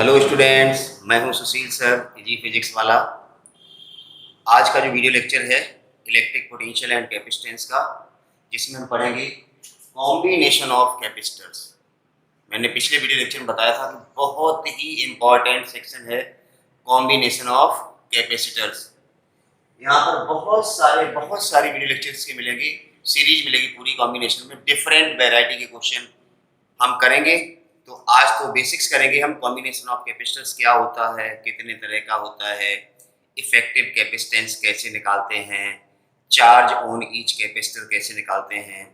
Hello students, मैं हूं सुशील sir, जी physics वाला। आज का जो वीडियो लेक्चर है इलेक्ट्रिक पोटेंशियल एंड कैपेसिटेंस का, जिसमें हम पढ़ेंगे कॉम्बिनेशन ऑफ कैपेसिटर्स। मैंने पिछले वीडियो लेक्चर में बताया था कि बहुत ही इम्पॉर्टेंट सेक्शन है कॉम्बिनेशन ऑफ कैपेसिटर्स। यहाँ पर बहुत सारे वीडियो लेक्चर्स के मिलेंगे, सीरीज मिलेगी पूरी कॉम्बिनेशन में। डिफरेंट वेराइटी के क्वेश्चन हम करेंगे। तो आज तो बेसिक्स करेंगे हम। कॉम्बिनेशन ऑफ कैपेसिटर्स क्या होता है, कितने तरह का होता है, इफेक्टिव कैपेसिटेंस कैसे निकालते हैं, चार्ज ऑन ईच कैपेसिटर कैसे निकालते हैं,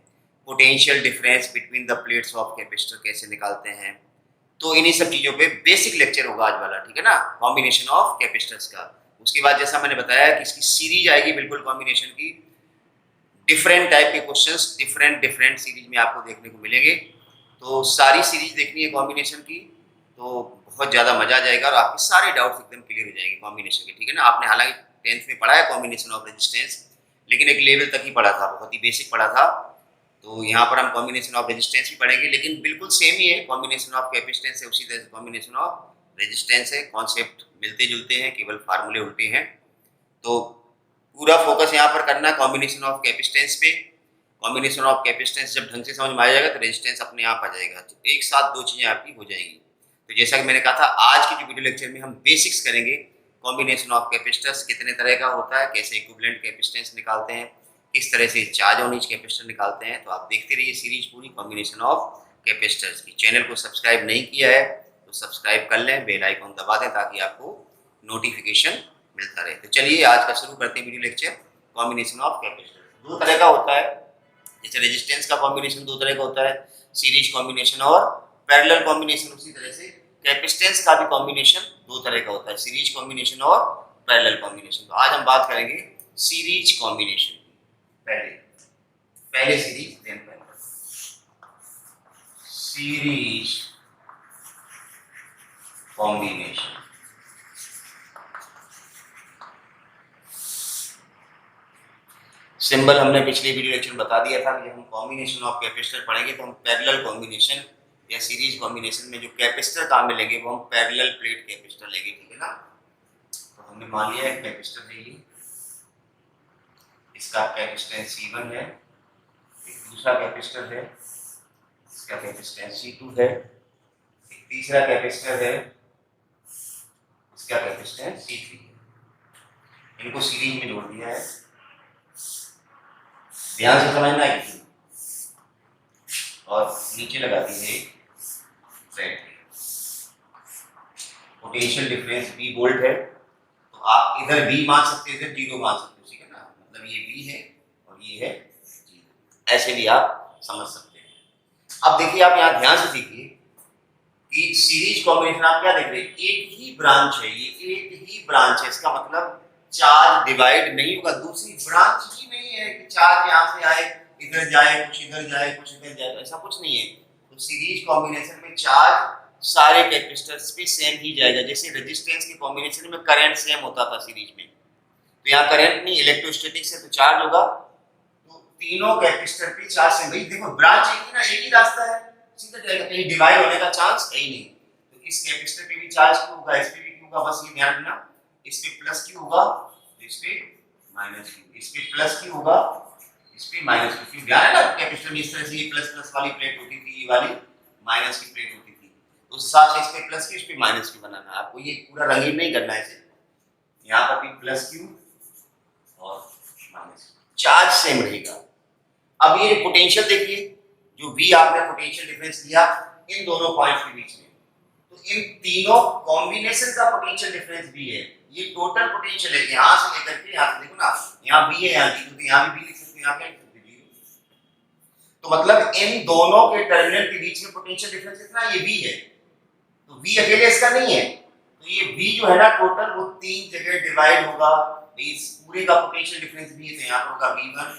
potential difference between the plates of capacitor कैसे निकालते हैं। तो इन्हीं सब चीज़ों पे बेसिक लेक्चर होगा आज वाला, ठीक है ना, कॉम्बिनेशन ऑफ कैपेसिटर्स का। उसके बाद जैसा मैंने बताया कि इसकी सीरीज आएगी बिल्कुल कॉम्बिनेशन की। डिफरेंट टाइप के क्वेश्चंस डिफरेंट डिफरेंट सीरीज में आपको देखने को मिलेंगे। तो सारी सीरीज देखनी है कॉम्बिनेशन की, तो बहुत ज़्यादा मजा आ जाएगा और आपके सारे डाउट्स एकदम क्लियर हो जाएंगे कॉम्बिनेशन के, ठीक है ना। आपने हालांकि 10th में पढ़ा है कॉम्बिनेशन ऑफ रेजिस्टेंस, लेकिन एक लेवल तक ही पढ़ा था, बहुत ही बेसिक पढ़ा था। तो यहाँ पर हम कॉम्बिनेशन ऑफ रेजिस्टेंस भी पढ़ेंगे, लेकिन बिल्कुल सेम ही है। कॉम्बिनेशन ऑफ कैपेसिटेंस है, उसी तरह से कॉम्बिनेशन ऑफ रेजिस्टेंस है। कॉन्सेप्ट मिलते जुलते हैं, केवल फार्मूले उल्टे हैं। तो पूरा फोकस यहाँ पर करना है कॉम्बिनेशन ऑफ कैपेसिटेंस पे। कॉम्बिनेशन ऑफ कैपेसिटेंस जब ढंग से समझ में आ जाएगा तो रेजिस्टेंस अपने आप आ जाएगा। तो एक साथ दो चीज़ें आपकी हो जाएंगी। तो जैसा कि मैंने कहा था, आज की जो वीडियो लेक्चर में हम बेसिक्स करेंगे कॉम्बिनेशन ऑफ कैपेसिटर्स कितने तरह का होता है, कैसे इक्विवेलेंट कैपेसिटेंस निकालते हैं, किस तरह से चार्ज ऑन ईच कैपेसिटर निकालते हैं। तो आप देखते रहिए सीरीज पूरी कॉम्बिनेशन ऑफ कैपेसिटर्स की। चैनल को सब्सक्राइब नहीं किया है तो सब्सक्राइब कर लें, बेल आइकॉन दबा दें ताकि आपको नोटिफिकेशन मिलता रहे। तो चलिए आज का शुरू करते हैं video lecture. Combination of capacitor दो तरह का होता है। जैसे रेजिस्टेंस का कॉम्बिनेशन दो तरह का होता है, सीरीज कॉम्बिनेशन और पैरेलल कॉम्बिनेशन। उसी तरह से कैपेसिटेंस का भी कॉम्बिनेशन दो तरह का होता है, सीरीज कॉम्बिनेशन और पैरेलल कॉम्बिनेशन। तो आज हम बात करेंगे सीरीज कॉम्बिनेशन की। पहले पहले series then parallel. Series combination symbol हमने पिछले वीडियो लेक्चर में बता दिया था कि हम कॉम्बिनेशन ऑफ कैपेसिटर पढ़ेंगे तो हम पैरेलल कॉम्बिनेशन या सीरीज कॉम्बिनेशन में जो कैपेसिटर काम मिलेंगे वो हम पैरेलल प्लेट कैपेसिटर लेंगे, ठीक है ना। तो हमने मान लिया है कैपेसिटर है ये, इसका कैपेसिटेंस C1 है, एक दूसरा कैपेसिटर है, इसका कैपेसिटेंस C2 है, एक तीसरा कैपेसिटर है, इसका कैपेसिटेंस C3 है। इनको सीरीज में जोड़ दिया है। ध्यान से समझना है और नीचे लगा दी है flat. Potential difference V volt है, तो आप इधर V मान सकते हो, इधर 0 मान सकते हो, ठीक है ना। मतलब ये V है और ये है 0, ऐसे भी आप समझ सकते हैं। अब देखिए, आप यहाँ ध्यान से देखिए कि सीरीज कॉम्बिनेशन आप क्या देख रहे हैं, एक ही ब्रांच है, ये एक ही ब्रांच है। इसका मतलब चार्ज डिवाइड नहीं होगा, दूसरी ब्रांच ही नहीं है कि चार्ज यहाँ से आए इधर जाए, कुछ इधर जाए, कुछ इधर जाए, ऐसा कुछ नहीं है। तो सीरीज कॉम्बिनेशन में चार्ज सारे कैपेसिटर्स पे सेम ही जाएगा। जैसे रेजिस्टेंस के कॉम्बिनेशन में करंट सेम होता था सीरीज में, तो यहाँ करंट नहीं, इलेक्ट्रोस्टैटिक से तो चार्ज होगा। तो तीनों कैपेसिटर पे चार्ज सेम। भाई देखो, ब्रांच एक ही ना, एक ही रास्ता है, सीधा जाएगा, कहीं डिवाइड होने का चांस है ही नहीं। तो इस कैपेसिटर पे भी चार्ज क्यों होगा, इस पे भी क्यों होगा, बस ये ध्यान रखना। इस पे प्लस क्यों होगा, इस पे माइनस क्यों, इस पे प्लस क्यों होगा, इस पे माइनस क्यों। ध्यान है ना, कैपेसिटर में इस तरह से ये प्लस प्लस वाली प्लेट होती थी, ये वाली माइनस की प्लेट होती थी। तो उस हिसाब से इस पे प्लस क्यों, इस पे माइनस क्यों बनाना है आपको। ये पूरा रंगीन नहीं करना है इसे। यहाँ पर भी प्लस क्यों और माइनस, चार्ज सेम रहेगा। अब ये पोटेंशियल देखिए, जो V आपने पोटेंशियल डिफरेंस लिया इन दोनों पॉइंट्स के बीच में, तो इन तीनों कॉम्बिनेशन का पोटेंशियल डिफरेंस V है। ये टोटल पोटेंशियल है, यहां से लेकर के यहां, देखो ना, यहां V है, यहां G, तो यहां भी V लिख सकते हो, यहां क्या लिख सकते हो। तो मतलब इन दोनों के टर्मिनल के बीच में पोटेंशियल डिफरेंस कितना, ये V है। तो V अकेले इसका नहीं है, तो ये V जो है ना टोटल, वो तीन जगह डिवाइड होगा। इस पूरे का पोटेंशियल डिफरेंस V है, तो यहां पर होगा V1,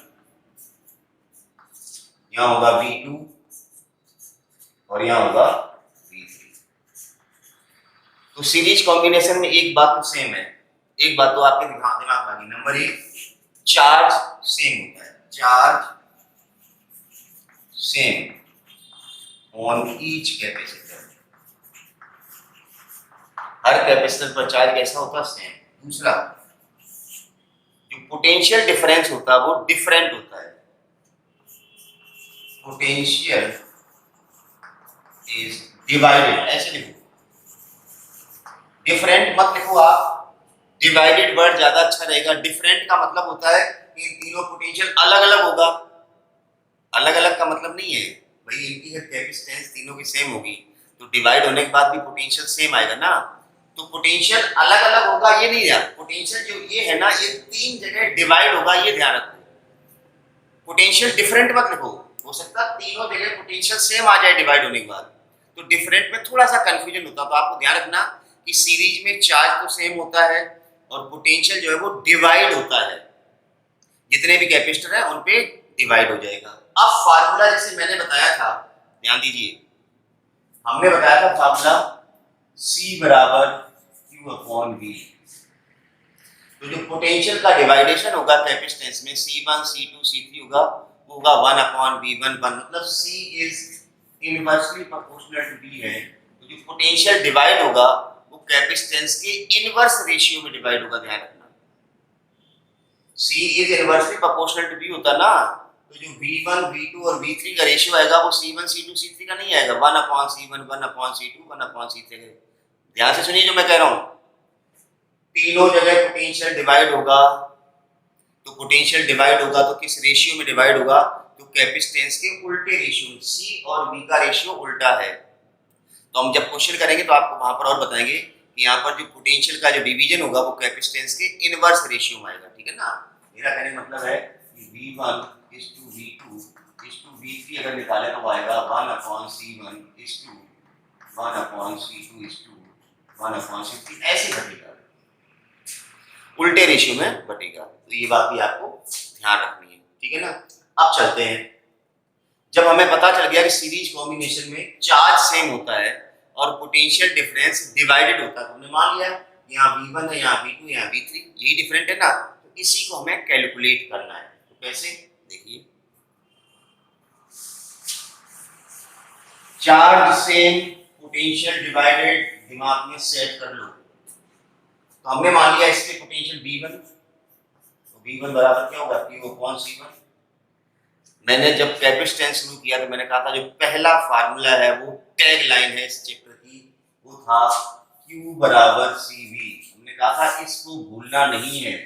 यहाँ होगा V2 और यहाँ होगा V3। तो सीरीज कॉम्बिनेशन में एक बात तो सेम है, एक बात तो आपके दिमाग में आ गई। नंबर एक, चार्ज सेम होता है, charge same on each capacitor. Her capacitor पर चार्ज कैसा होता है, सेम। दूसरा, जो पोटेंशियल डिफरेंस होता है वो डिफरेंट होता है। पोटेंशियल इज डिवाइडेड, ऐसे लिखो, डिफरेंट मत लिखो आप, डिवाइडेड वर्ड ज्यादा अच्छा रहेगा। डिफरेंट का मतलब होता है कि इन तीनों पोटेंशियल अलग अलग होगा। अलग अलग का मतलब नहीं है भाई इनकी कैपेसिटेंस तीनों की सेम होगी तो डिवाइड होने के बाद भी पोटेंशियल सेम आएगा ना। तो पोटेंशियल अलग अलग होगा ये नहीं है, पोटेंशियल जो ये है ना ये तीन जगह डिवाइड होगा, ये ध्यान रखो। पोटेंशियल डिफरेंट मत लिखो, हो सकता है तीनों जगह पोटेंशियल सेम आ जाए डिवाइड होने के बाद, तो डिफरेंट में थोड़ा सा कंफ्यूजन होता है। तो आपको ध्यान रखना कि सीरीज में चार्ज तो सेम होता है और पोटेंशियल जो है वो डिवाइड होता है, जितने भी कैपेसिटर है उन पे डिवाइड हो जाएगा। अब फार्मूला जैसे मैंने बताया था, ध्यान दीजिए, हमने बताया था फार्मूला C बराबर Q अपॉन V। तो जो पोटेंशियल का डिवाइडेशन होगा कैपेसिटेंस में C1 C2 C3 होगा, वो होगा 1 अपॉन V1 1, मतलब C is inversely proportional to V है। तो जो पोटेंशियल डिवाइड होगा वो कैपेसिटेंस के इनवर्स रेशियो में डिवाइड होगा, ध्यान रखना। C is inversely proportional to V होता ना, तो जो V1 V2 और V3 का रेशियो आएगा वो C1 C2 C3 का नहीं आएगा, 1 upon C1 1 upon C2 1 upon C3। ध्यान से सुनिए जो मैं कह रहा हूं, तीनों जगह पोटेंशियल डिवाइड होगा, तो पोटेंशियल डिवाइड होगा तो किस रेशियो में डिवाइड होगा, तो कैपेसिटेंस के उल्टे रेशियो में। C और V का रेशियो उल्टा है। तो हम जब क्वेश्चन करेंगे तो आपको वहां पर और बताएंगे कि यहाँ पर जो पोटेंशियल का जो डिवीजन होगा वो कैपेसिटेंस के इनवर्स रेशियो में आएगा, ठीक है ना। मेरा कहने का मतलब है कि V1 is to V2 is to V3 अगर निकाले तो वो आएगा 1 upon C1 is to 1 upon C2 is to 1 upon C3, ऐसे घटेगा, उल्टे रेशियो में बटेगा। तो ये बात भी आपको ध्यान रखनी है, ठीक है ना। अब चलते हैं, जब हमें पता चल गया कि सीरीज कॉम्बिनेशन में चार्ज सेम होता है और पोटेंशियल डिफरेंस डिवाइडेड होता है, तो हमने मान लिया यहाँ V1 है, यहाँ V2, यहाँ V3, यही डिफरेंट है ना, तो इसी को हमें कैलकुलेट करना है। तो कैसे, देखिए, चार्ज सेम पोटेंशियल डिवाइडेड, दिमाग में सेट कर लो। तो हमने मान लिया इसके पोटेंशियल V1, तो V1 बराबर क्या होगा, Q अपॉन C1। मैंने जब कैपेसिटेंस शुरू किया तो मैंने कहा था जो पहला फार्मूला है वो टैग लाइन है इस चैप्टर की, वो था Q बराबर CV। हमने कहा था इसको भूलना नहीं है।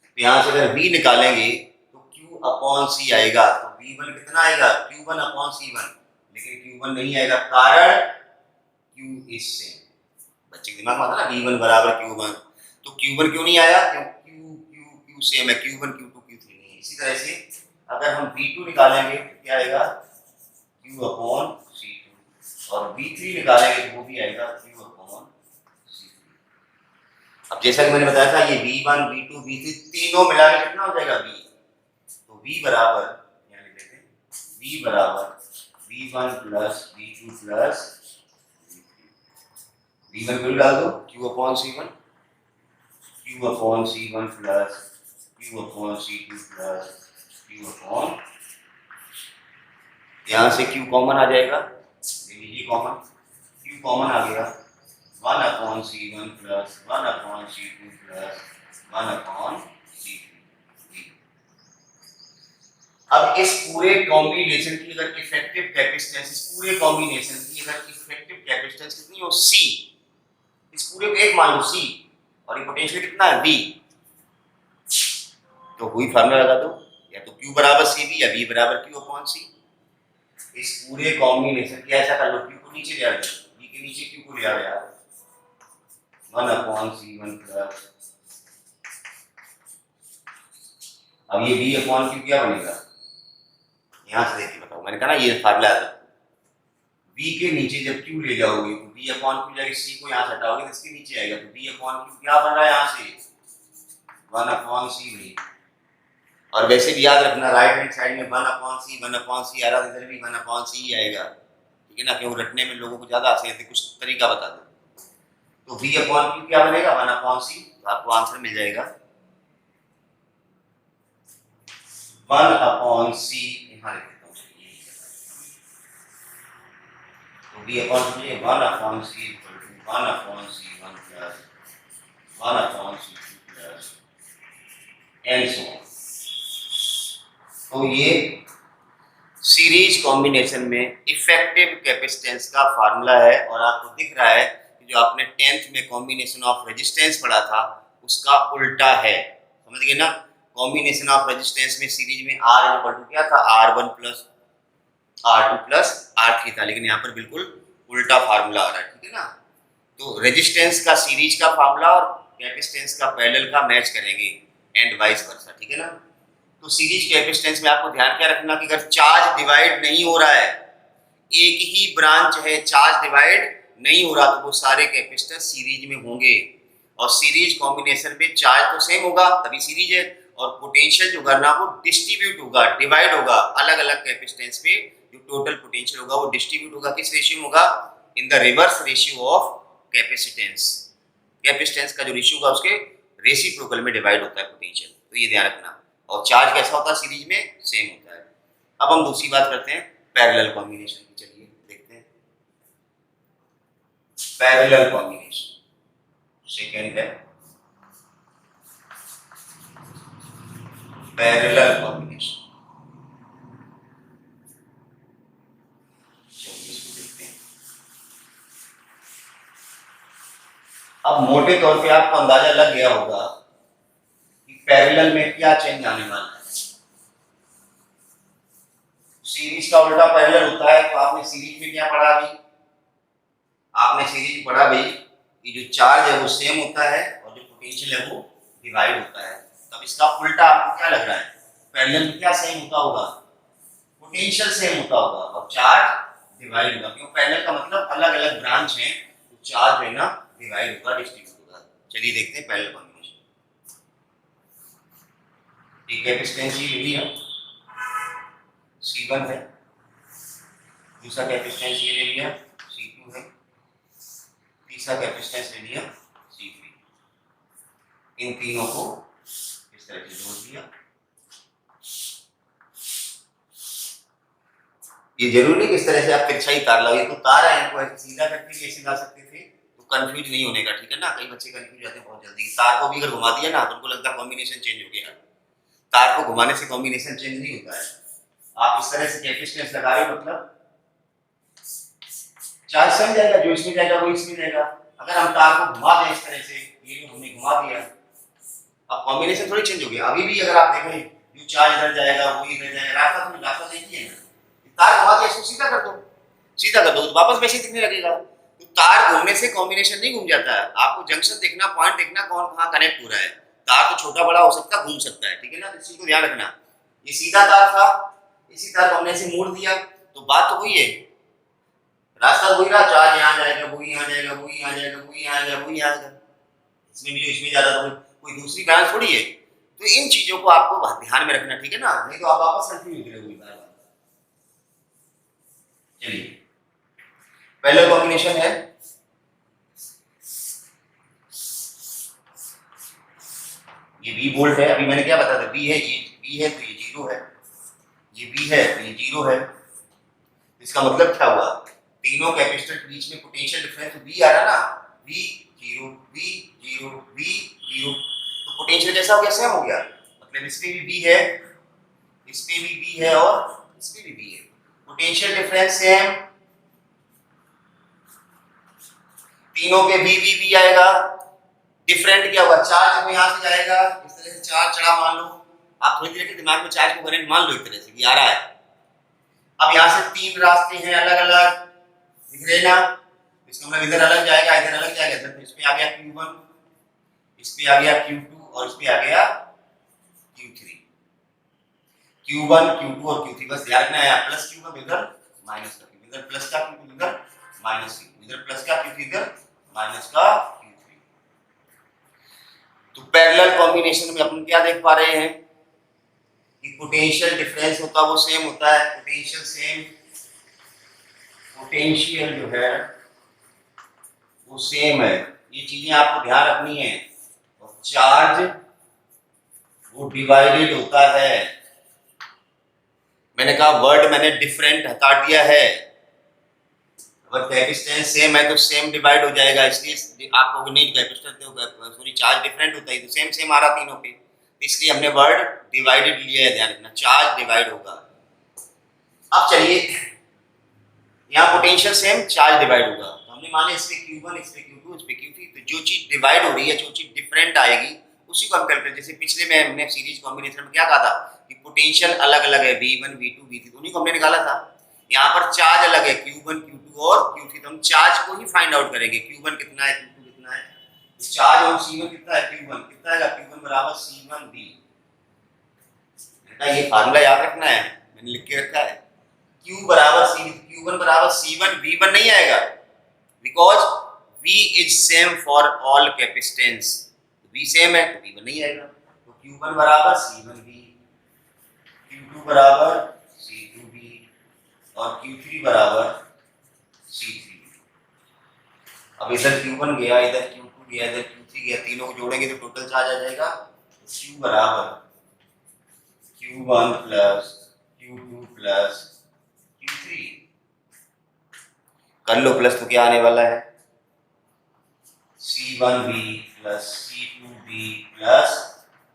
तो यहाँ से अगर V निकालेंगे तो Q अपॉन C आएगा, तो V1 कितना आएगा, Q1 अपॉन C1, लेकिन Q1 नहीं आएगा, कारण Q इज सेम। बच्चे के दिमाग में आता ना V1 बराबर Q1, तो Q1 क्यों नहीं आया, Q सेम है, Q1 Q2 Q3 नहीं है। इसी तरह से अगर हम V2 निकालेंगे तो क्या आएगा, Q अपॉन C2, और V3 निकालेंगे तो वो भी आएगा Q अपॉन C3। अब जैसा कि मैंने बताया था ये V1 V2 V3 तीनों मिला के कितना हो जाएगा V, तो V बराबर, यहाँ लिख लेते हैं, V बराबर V1 plus V2 plus V1 को डाल दो Q upon C1, Q upon C1 plus Q upon C2 plus Q upon, यहाँ से Q कॉमन आ जाएगा, ले लीजिए कॉमन, Q कॉमन आ गया, 1 upon C1 plus 1 upon C2 plus 1 upon C3। अब इस पूरे कॉम्बिनेशन की अगर इफेक्टिव कैपेसिटेंस, इस पूरे कॉम्बिनेशन की अगर इफेक्टिव कैपेसिटेंस कितनी हो, C, इस पूरे को एक मान लो C, और ये पोटेंशियल कितना है V, तो वही फार्मूला लगा दो, या तो Q बराबर CV या V बराबर Q अपॉन C। इस पूरे कॉम्बिनेशन की ऐसा कर लो, Q को नीचे ले आ जाओ, V के नीचे Q को ले आ यार, 1 अपॉन C1 प्लस, अब ये V अपॉन Q क्या बनेगा, यहाँ से देखिए बताओ, मैंने कहा ना ये फार्मूला है, V के नीचे जब Q ले जाओगे तो V अपॉन Q जाएगी, C को यहाँ से हटाओगे तो इसके नीचे आएगा, तो V अपॉन Q क्या बन रहा है यहाँ से, 1 अपॉन C भाई। और वैसे भी याद रखना राइट हैंड साइड में 1 अपॉन C आ रहा है, इधर भी 1 अपॉन C ही आएगा, ठीक है ना, क्यों रटने में लोगों को ज्यादा आसान है, कुछ तरीका बता दो। तो V अपॉन Q क्या बनेगा, 1 अपॉन C, तो आपको आंसर मिल जाएगा 1 अपॉन C, यहाँ लिख देता हूँ, तो V upon Q 1 upon C equal to 1/C1 plus 1/C2 plus and so on. तो ये सीरीज कॉम्बिनेशन में इफेक्टिव कैपेसिटेंस का फार्मूला है, और आपको दिख रहा है कि जो आपने 10th में कॉम्बिनेशन ऑफ रेजिस्टेंस पढ़ा था उसका उल्टा है। समझ गए ना? कॉम्बिनेशन ऑफ रेजिस्टेंस में सीरीज में R इक्वल टू क्या था, R1 plus R2 plus R3 था, लेकिन यहाँ पर बिल्कुल उल्टा फार्मूला आ रहा है। ठीक है ना? तो रेजिस्टेंस का सीरीज का फार्मूला और कैपेसिटेंस का पैरेलल का मैच करेंगे एंड वाइस वर्सा। ठीक है ना? तो सीरीज कैपेसिटेंस में आपको ध्यान क्या रखना कि अगर चार्ज डिवाइड नहीं हो रहा है, एक ही ब्रांच है, चार्ज डिवाइड नहीं हो रहा, तो वो सारे कैपेसिटर सीरीज में होंगे। और सीरीज कॉम्बिनेशन में चार्ज तो सेम होगा तभी सीरीज है, और पोटेंशियल जो करना वो डिस्ट्रीब्यूट होगा, डिवाइड होगा अलग अलग कैपेसिटेंस पे। जो टोटल पोटेंशियल होगा वो डिस्ट्रीब्यूट होगा किस रेशियो में होगा, in the reverse ratio of capacitance. Capacitance का जो रेशियो होगा उसके रेसिप्रोकल में डिवाइड होता है पोटेंशियल, तो ये ध्यान रखना। और चार्ज कैसा होता है सीरीज में, सेम होता है। अब हम दूसरी बात करते हैं पैरेलल कॉम्बिनेशन की। चलिए देखते हैं पैरेलल कॉम्बिनेशन। सेकेंड है पैरेलल कॉम्बिनेशन। चलिए इसको देखते हैं। अब मोटे तौर पे आपको अंदाजा लग गया होगा कि पैरेलल में क्या चेंज आने वाला है। सीरीज का उल्टा पैरेलल होता है, तो आपने सीरीज में क्या पढ़ा अभी, आपने सीरीज पढ़ा भाई कि जो चार्ज है वो सेम होता है और जो पोटेंशियल है वो डिवाइड होता है। तब इसका उल्टा आपको क्या लग रहा है, पैरेलल में क्या सेम होता होगा, पोटेंशियल सेम होता होगा और चार्ज डिवाइड होगा। क्यों, पैरेलल का मतलब अलग अलग ब्रांच है, तो चार्ज है ना डिवाइड होगा, डिस्ट्रीब्यूट होगा। चलिए देखते हैं पैरेलल कॉम्बिनेशन। एक कैपेसिटेंस ये ले लिया C1 है, दूसरा कैपेसिटेंस ये ले लिया C2 है, तीसरा कैपेसिटेंस ले लिया C3। इन तीनों को इस तरह से जोड़ दिया। ये जरूरी नहीं कि इस तरह से आप तिरछाई तार लगाओ, ये तो तार है, इनको ऐसे सीधा करके कैसे ला सकते थे, तो कंफ्यूज नहीं होने का। ठीक है ना? कई बच्चे कंफ्यूज जाते हैं बहुत जल्दी। तार को भी अगर घुमा दिया ना तो उनको लगता है कॉम्बिनेशन चेंज हो गया। तार को घुमाने से कॉम्बिनेशन चेंज नहीं होता है। आप इस तरह से कैपेसिटेंस लगा रहे हो मतलब चार्ज सम जाएगा, जो इसमें जाएगा वो इसमें जाएगा। अगर हम तार को घुमा दें इस तरह से, ये जो हमने घुमा दिया, अब कॉम्बिनेशन थोड़ी चेंज हो गया। अभी भी अगर आप देखें जो चार्ज इधर जाएगा वो इधर जाएगा, रास्ता तो रास्ता देखिए ना, तार घुमा दिया, इसको सीधा कर दो, सीधा कर दो तो वापस वैसे दिखने लगेगा। तो तार घूमने से कॉम्बिनेशन नहीं घूम जाता है। आपको जंक्शन देखना, पॉइंट देखना, कौन कहाँ कनेक्ट हो रहा है। तार तो छोटा बड़ा हो सकता है, घूम सकता है। ठीक है ना? तो इस चीज को ध्यान रखना। ये सीधा तार था, इसी तार को हमने ऐसे मोड़ दिया, तो बात तो वही है, रास्ता वही रहा, चार्ज यहाँ जाएगा, वो यहाँ जाएगा, वो यहाँ जाएगा, वो यहाँ जाएगा, वो यहाँ जाएगा, इसमें भी इसमें ज्यादा, तो कोई दूसरी ब्रांच थोड़ी है। तो इन चीजों को आपको ध्यान में रखना। ठीक है ना? नहीं तो आप वापस कंफ्यूज होते रहोगे बार बार। चलिए पहला कॉम्बिनेशन है ये V वोल्ट है। अभी मैंने क्या बताया था, V है, ये V है तो ये जीरो है, ये V है तो ये जीरो है। इसका मतलब क्या हुआ, तीनों कैपेसिटर के बीच में पोटेंशियल डिफरेंस V आ रहा ना, V zero V zero V zero, तो पोटेंशियल कैसा हो गया, सेम हो गया। मतलब इस पे भी V है, इस पे भी V है और इस पे भी V है, पोटेंशियल डिफरेंस सेम, तीनों के V आएगा। डिफरेंट क्या हुआ, चार्ज को यहाँ से जाएगा, इस तरह से चार्ज चढ़ा, मान लो आप थोड़ी देर के दिमाग में चार्ज को करंट मान लो, एक तरह से ये आ रहा है। अब यहाँ से तीन रास्ते हैं अलग अलग, दिख रहे ना, इसका मतलब इधर अलग जाएगा, इधर अलग जाएगा, इधर इस पे आ गया Q1, इस पे आ गया Q2 और इस पे आ गया Q3। Q1 Q2 और Q3 बस ध्यान रखना है, प्लस Q1 इधर माइनस का Q, इधर प्लस का Q2 इधर माइनस Q, इधर प्लस का Q3 इधर माइनस का Q3। तो पैरेलल कॉम्बिनेशन में अपन क्या देख पा रहे हैं कि पोटेंशियल डिफरेंस होता है वो सेम होता है, पोटेंशियल सेम, पोटेंशियल जो है वो सेम है। ये चीजें आपको ध्यान रखनी है। और चार्ज वो डिवाइडेड होता है। मैंने कहा वर्ड मैंने डिफरेंट हटा दिया है, अगर कैपेसिटेंस सेम है तो सेम डिवाइड हो जाएगा, इसलिए आप कहोगे नहीं कैपेसिटेंस सॉरी चार्ज डिफरेंट होता है, तो सेम सेम आ रहा तीनों पे, इसलिए हमने वर्ड डिवाइडेड लिया है, ध्यान रखना चार्ज डिवाइड होगा। अब चलिए यहाँ पोटेंशियल सेम चार्ज डिवाइड होगा, तो हमने माने इस पे Q1 इस पे Q2 इस पे Q3, तो जो चीज डिवाइड हो रही है जो चीज डिफरेंट आएगी उसी को हम कैलकुलेट, जैसे पिछले में हमने सीरीज कॉम्बिनेशन में क्या कहा था कि पोटेंशियल अलग अलग है V1 V2 V3, तो उन्हीं को हमने निकाला था। यहाँ पर चार्ज अलग है Q1 Q2 और Q3, तो हम चार्ज को ही फाइंड आउट करेंगे Q1 कितना है Q2 कितना है, चार्ज ऑन C1 कितना है Q1 कितना है, Q1 बराबर C1V। बेटा ये फार्मूला याद रखना है, मैंने लिख के रखा है, Q बराबर Q1 बराबर C1 V1 नहीं आएगा, because V is same for all capacitance, V same है तो V1 नहीं आएगा, तो Q1 बराबर C1V, Q2 बराबर C2V और Q3 बराबर C3V। अब इधर Q1 गया इधर Q2 गया इधर Q3 गया, तीनों को जोड़ेंगे तो टोटल चार्ज आ जाएगा Q बराबर Q1 plus Q2 plus Q3। कर लो प्लस तो क्या आने वाला है C1V plus C2V plus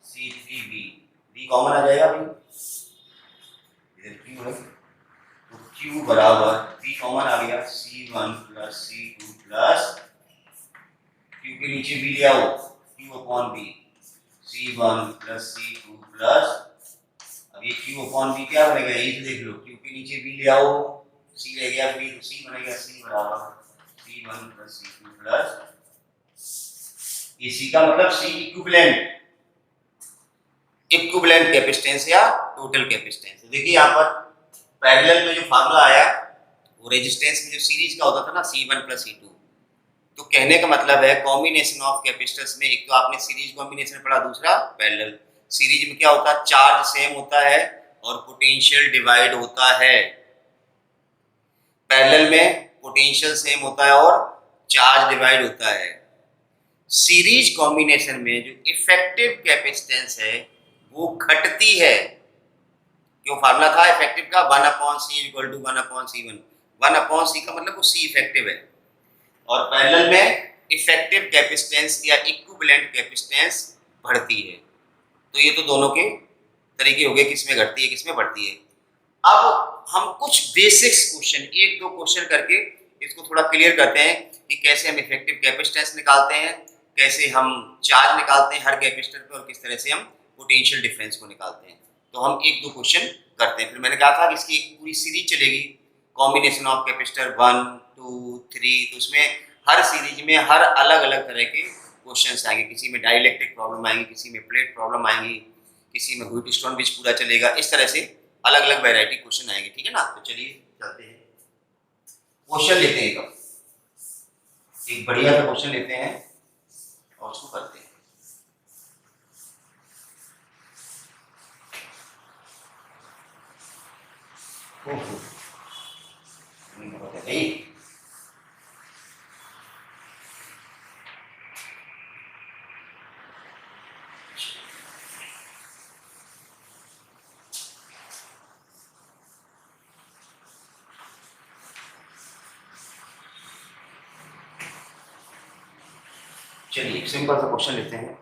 C3V, V common आ जाएगा भाई, इधर Q है तो Q बराबर V कॉमन आ गया C1 plus C2 plus Q के नीचे V ले आओ Q upon V, C1 plus C2 plus, अब ये Q अपॉन V क्या बनेगा, यही तो देख लो, Q के नीचे V ले आओ C रह गया V, तो C बनेगा C बराबर C1 प्लस C2 प्लस, इसी का मतलब C इक्विवेलेंट कैपेसिटेंस या टोटल कैपेसिटेंस। देखिए यहाँ पर पैरेलल में जो फार्मूला आया वो रेजिस्टेंस में जो सीरीज का होता था ना C1 प्लस C2, तो कहने का मतलब है कॉम्बिनेशन ऑफ कैपेसिटर्स में एक तो आपने सीरीज कॉम्बिनेशन पढ़ा, दूसरा पैरेलल। सीरीज में क्या होता है चार्ज सेम होता है और पोटेंशियल डिवाइड होता है, पैरेलल में पोटेंशियल सेम होता है और चार्ज डिवाइड होता है। सीरीज कॉम्बिनेशन में जो इफेक्टिव कैपेसिटेंस है वो घटती है, क्यों फार्मूला था इफेक्टिव का 1/C equal to 1/C1, 1/C का मतलब वो C इफेक्टिव है, और पैरेलल में इफेक्टिव कैपेसिटेंस या इक्विवेलेंट कैपेसिटेंस बढ़ती है। तो ये तो दोनों के तरीके हो गए, किसमें घटती है किसमें बढ़ती है। अब हम कुछ बेसिक्स क्वेश्चन, एक दो क्वेश्चन करके इसको थोड़ा क्लियर करते हैं कि कैसे हम इफेक्टिव कैपेसिटेंस निकालते हैं, कैसे हम चार्ज निकालते हैं हर कैपेसिटर पे, और किस तरह से हम पोटेंशियल डिफरेंस को निकालते हैं। तो हम एक दो क्वेश्चन करते हैं, फिर मैंने कहा था कि इसकी एक पूरी सीरीज चलेगी कॉम्बिनेशन ऑफ कैपेसिटर 1 2 3, तो उसमें हर सीरीज में हर अलग अलग तरह के क्वेश्चंस आएंगे, किसी में डाइलेक्ट्रिक प्रॉब्लम आएंगी, किसी में प्लेट प्रॉब्लम आएंगी, किसी में व्हीटस्टोन ब्रिज पूरा चलेगा, इस तरह से अलग अलग वैरायटी क्वेश्चन आएंगे, ठीक है ना। तो चलिए चलते हैं, क्वेश्चन लेते हैं, एक बढ़िया सा क्वेश्चन लेते हैं और उसको करते हैं। चलिए एक सिंपल सा क्वेश्चन लेते हैं।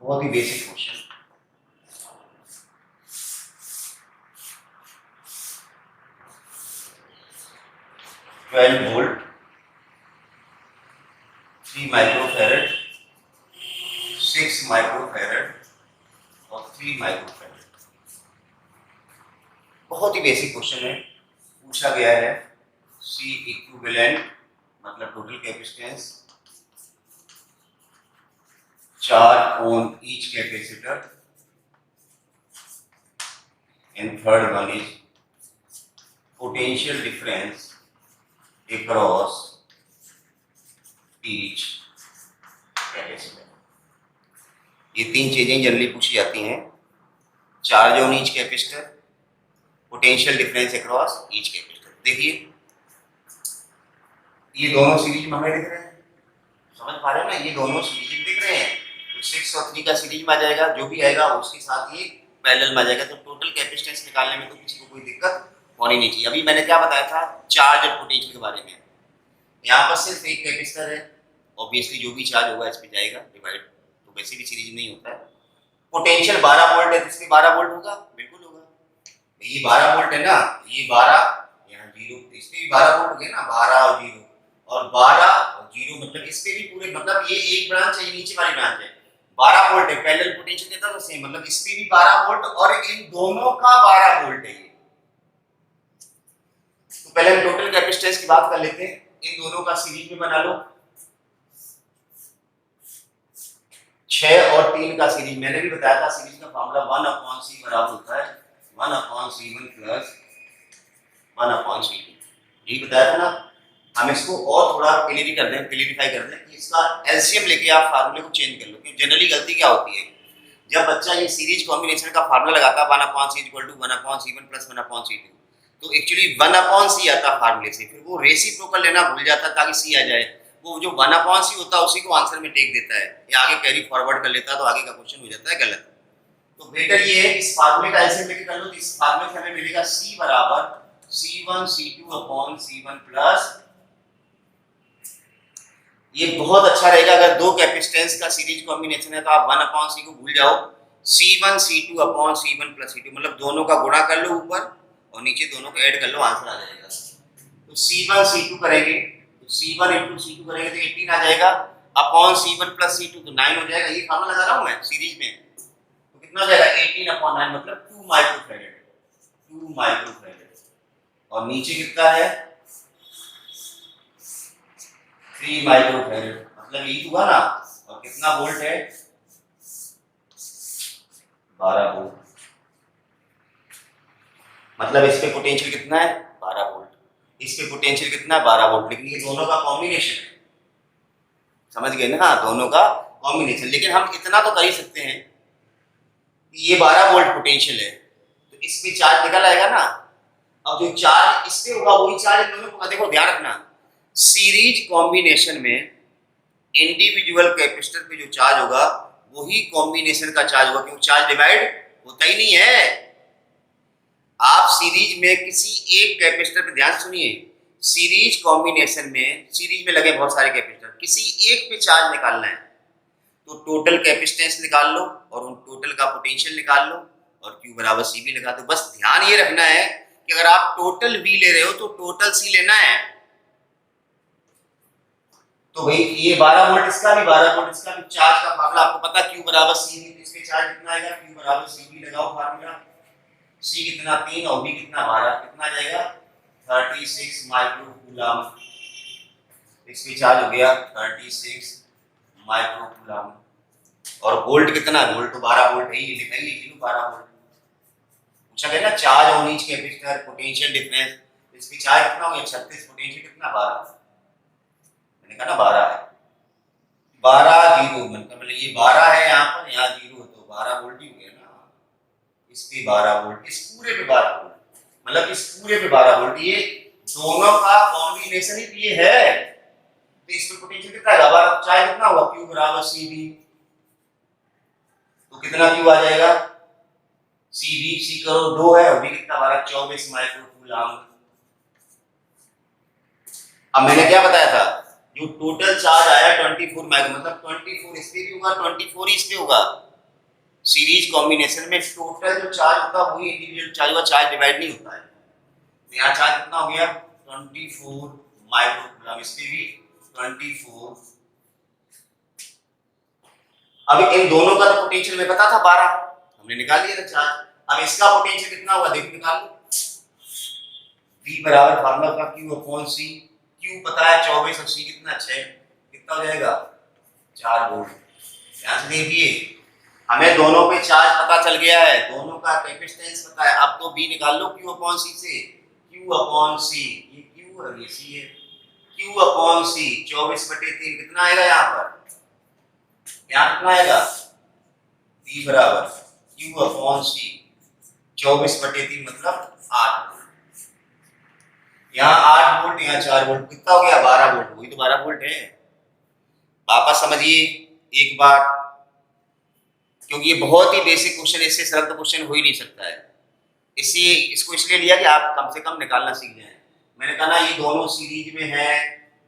बहुत ही basic question, twelve volt 3 microfarad 6 microfarad और 3 माइक्रोफैरड। बहुत ही बेसिक क्वेश्चन है, पूछा गया है C इक्विवेलेंट मतलब total capacitance 4 ohm each capacitor, and third one is potential difference across each capacitor। ये तीन चीजें जनरली पूछी जाती हैं, charge on each capacitor, potential difference across each capacitor. देखिए ये दोनों सीरीज में हमें दिख रहे हैं, समझ पा रहे हो ना, ये दोनों सीरीज दिख रहे हैं, 6 और 3 का सीरीज में आ जाएगा, जो भी आएगा उसके साथ ही पैरेलल में आ जाएगा। तो टोटल कैपेसिटेंस निकालने में तो किसी को कोई दिक्कत होनी नहीं चाहिए। अभी मैंने क्या बताया था चार्ज और पोटेंशियल के बारे में। यहाँ पर सिर्फ एक कैपेसिटर है, ऑब्वियसली जो भी चार्ज होगा इस पे जाएगा डिवाइड, तो वैसे भी सीरीज नहीं होता है। पोटेंशियल 12 वोल्ट है, तो इस पे 12 वोल्ट होगा, बिल्कुल होगा। ये 12 वोल्ट है ना, ये 12 यहाँ 0, इस पे भी 12 वोल्ट हो गया ना, 12 और 0, और 12 और 0 मतलब इस पे भी पूरे, मतलब ये एक ब्रांच है, ये नीचे वाली ब्रांच है, 12 वोल्ट है। पैरेलल पोटेंशियल देता तो सेम, मतलब इस पे भी 12 वोल्ट और इन दोनों का 12 वोल्ट है ये। तो पहले हम टोटल कैपेसिटेंस की बात कर लेते हैं। इन दोनों का सीरीज में बना लो, 6 और 3 का सीरीज। मैंने भी बताया था सीरीज का फार्मूला 1/c बराबर होता है 1/c1 प्लस 1/c2, यही बताया था ना। हम इसको और थोड़ा क्लियरिफाई कर दें कि इसका एलसीएम लेके आप फार्मूले को चेंज कर लो। क्योंकि जनरली गलती क्या होती है, जब बच्चा ये सीरीज कॉम्बिनेशन का फार्मूला लगाता है 1/c = 1/c1 प्लस 1/c2, तो एक्चुअली 1/c आता फार्मूले से, फिर वो रेसिप्रोकल लेना भूल जाता ताकि सी आ जाए। वो जो 1/c होता है उसी को आंसर में टेक देता है, या आगे कैरी फॉरवर्ड कर लेता है, तो आगे का क्वेश्चन हो जाता है गलत। तो बेटर ये है इस फार्मूले का एलसीएम लेके कर लो। तो इस फार्मूले से हमें मिलेगा c बराबर c1c2/c1 प्लस, ये बहुत अच्छा रहेगा अगर दो कैपेसिटेंस का सीरीज कॉम्बिनेशन है तो आप 1/c को भूल जाओ, c1c2/c1 प्लस c2, मतलब दोनों का गुणा कर लो ऊपर और नीचे दोनों को ऐड कर लो, आंसर आ जाएगा। तो c1c2 करेंगे, तो c1 * c2 करेंगे तो 18 आ जाएगा, अपॉन c1 प्लस c2 तो 9 हो जाएगा। ये फार्मूला लगा रहा हूं मैं सीरीज में, तो कितना हो जाएगा 18/9 मतलब 2 माइक्रोफैरेड, 2 माइक्रोफैरेड। और नीचे कितना है 3 माइक्रोफैरेड, मतलब ये हुआ ना। और कितना वोल्ट है 12 वोल्ट, मतलब इस पे पोटेंशियल कितना है 12 वोल्ट, इस पे पोटेंशियल कितना है 12 वोल्ट। लेकिन ये दोनों का कॉम्बिनेशन है, समझ गए ना, दोनों का कॉम्बिनेशन। लेकिन हम इतना तो कर ही सकते हैं कि ये 12 वोल्ट पोटेंशियल है, तो इस पे चार्ज निकल आएगा ना। अब जो चार्ज इस पे होगा वही चार्ज इन दोनों को, देखो ध्यान रखना, सीरीज कॉम्बिनेशन में इंडिविजुअल कैपेसिटर पे जो चार्ज होगा वही कॉम्बिनेशन का चार्ज होगा, क्योंकि चार्ज डिवाइड होता ही नहीं है। आप सीरीज में किसी एक कैपेसिटर पे ध्यान सुनिए, सीरीज कॉम्बिनेशन में, सीरीज में लगे बहुत सारे कैपेसिटर, किसी एक पे चार्ज निकालना है तो टोटल कैपेसिटेंस निकाल लो और उन टोटल का पोटेंशियल निकाल लो और Q बराबर CV लगा दो। बस ध्यान ये रखना है कि अगर आप टोटल V ले रहे हो तो टोटल C लेना है। तो भाई ये 12 वोल्ट इसका भी 12 वोल्ट इसका भी, चार्ज का फार्मूला आपको पता Q बराबर CV, तो इसके चार्ज कितना आएगा Q बराबर CV लगाओ फार्मूला, C कितना 3 और V कितना 12, कितना आ जाएगा 36 माइक्रोकूलम। इसकी चार्ज हो गया 36 माइक्रोकूलम। और वोल्ट कितना, वोल्ट तो 12 वोल्ट है, ये लिखा ही है 12 वोल्ट। पूछा गया ना charge on each capacitor, potential difference, इसकी चार्ज कितना हो गया 36, पोटेंशियल कितना 12, मैंने कहा ना 12 है, 12 0, मतलब ये 12 है यहाँ पर, यहाँ 0 तो 12 वोल्ट ही हो गया ना। इस पे 12 वोल्ट, इस पूरे पे 12 वोल्ट, मतलब इस पूरे पे 12 वोल्ट, ये दोनों का कॉम्बिनेशन ही ये है। तो इस पे पोटेंशियल कितना है 12, चार्ज कितना हुआ Q बराबर CV, तो कितना Q आ जाएगा CV, C करो 2 है और V कितना 12, 24 माइक्रोकूलम। अब मैंने क्या बताया था, जो टोटल चार्ज आया 24 माइक्रो, मतलब 24 इस पे भी होगा 24 इस पे होगा। सीरीज कॉम्बिनेशन में टोटल जो चार्ज होता है वही इंडिविजुअल चार्ज होगा, चार्ज डिवाइड नहीं होता है। तो यहाँ चार्ज कितना हो गया 24 माइक्रोकूलम, इस पे भी 24। अब इन दोनों का तो पोटेंशियल में पता था 12, हमने निकाल लिया था चार्ज। अब इसका पोटेंशियल कितना हुआ देखो, निकाल लो। V बराबर फार्मूला का Q/C, Q पता है 24 और C कितना 6, कितना हो जाएगा 4 वोल्ट। ध्यान से देखिए, हमें दोनों पे चार्ज पता चल गया है, दोनों का कैपेसिटेंस पता है। अब तो V निकाल लो Q/C से, Q/C, ये Q और ये C है, Q/C 24/3 कितना आएगा यहाँ पर, यहाँ कितना आएगा V बराबर Q/C 24/3 मतलब 8 वोल्ट। यहाँ 8 वोल्ट, यहाँ 4 वोल्ट, कितना हो गया 12 वोल्ट, वही तो 12 वोल्ट है। वापस समझिए एक बार, क्योंकि ये बहुत ही बेसिक क्वेश्चन, इससे सरल तो क्वेश्चन हो ही नहीं सकता है। इसलिए इसको इसलिए लिया कि आप कम से कम निकालना सीख जाएं। मैंने कहा ना ये दोनों सीरीज में है,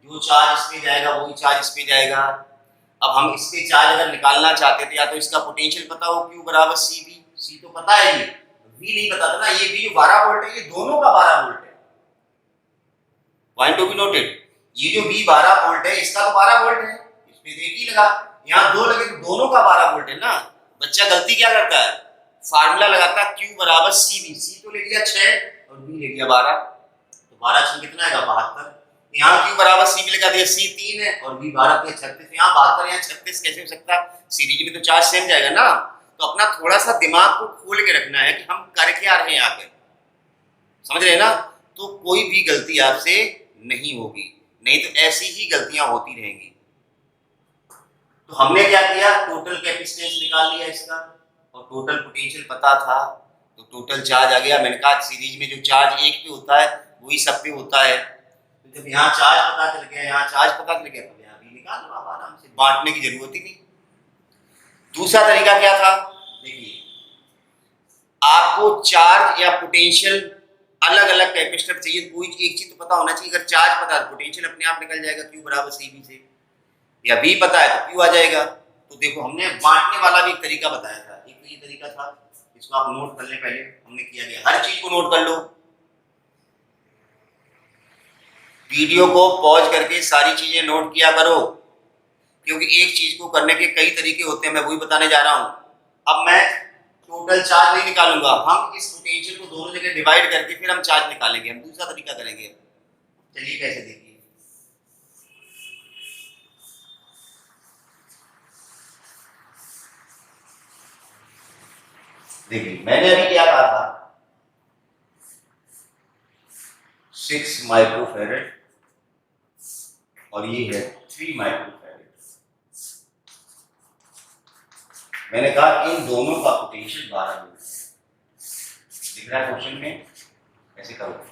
जो चार्ज इस पे जाएगा वही चार्ज इस पे जाएगा। अब हम इस पे चार्ज अगर निकालना चाहते थे, या तो इसका पोटेंशियल पता हो Q बराबर CV, C तो पता है, ये V नहीं पता था ना। ये V जो 12 वोल्ट है, ये दोनों का 12 वोल्ट है। Point to be noted. ये जो V 12 वोल्ट है, इसका तो 12 वोल्ट है, इसमें तो एक ही लगा, यहाँ दो लगे तो दोनों का 12 वोल्ट है ना। बच्चा गलती क्या करता है, फार्मूला लगाता है Q बराबर CV, C तो ले लिया 6 और V ले लिया 12, तो 12 6 कितना आएगा 72। यहाँ Q बराबर CV लगा दिया, C 3 है और V 12 के 36, यहाँ 72 यहाँ 36 कैसे हो सकता है, सीरीज में तो चार्ज सेम जाएगा ना। तो अपना थोड़ा सा दिमाग को खोल के रखना है कि हम कर क्या रहे हैं यहाँ पे, समझ रहे हैं ना। तो कोई भी गलती आपसे नहीं होगी, नहीं तो ऐसी ही गलतियां होती रहेंगी। तो हमने क्या किया, टोटल कैपेसिटेंस निकाल लिया इसका, और टोटल पोटेंशियल पता था, तो टोटल चार्ज आ गया। मैंने कहा सीरीज में जो चार्ज एक पे होता है वही सब पे होता है, तो जब यहाँ चार्ज पता चल गया, यहाँ चार्ज पता चल गया, तो यहाँ भी निकाल लो आप आराम से, बांटने की जरूरत ही नहीं। दूसरा तरीका क्या था, देखिए आपको चार्ज या पोटेंशियल अलग अलग कैपेसिटर चाहिए, कोई एक चीज तो पता होना चाहिए। अगर चार्ज पता है पोटेंशियल अपने आप निकल जाएगा Q बराबर CV से, या V पता है तो Q आ जाएगा। तो देखो हमने बांटने वाला भी एक तरीका बताया था, एक तो ये तरीका था, इसको आप नोट कर ले, पहले हमने किया गया, हर चीज को नोट कर लो, वीडियो को पॉज करके सारी चीजें नोट किया करो, क्योंकि एक चीज को करने के कई तरीके होते हैं, मैं वही बताने जा रहा हूं। अब मैं टोटल चार्ज नहीं निकालूंगा, हम इस पोटेंशियल को दोनों जगह डिवाइड करके फिर हम चार्ज निकालेंगे, हम दूसरा तरीका करेंगे। चलिए कैसे देखिए, देखिए मैंने अभी क्या कहा था, 6 माइक्रोफैरेड और ये है 3 माइक्रोफैरेड। मैंने कहा इन दोनों का पोटेंशियल 12 वोल्ट है, दिख रहा है क्वेश्चन में, ऐसे करो,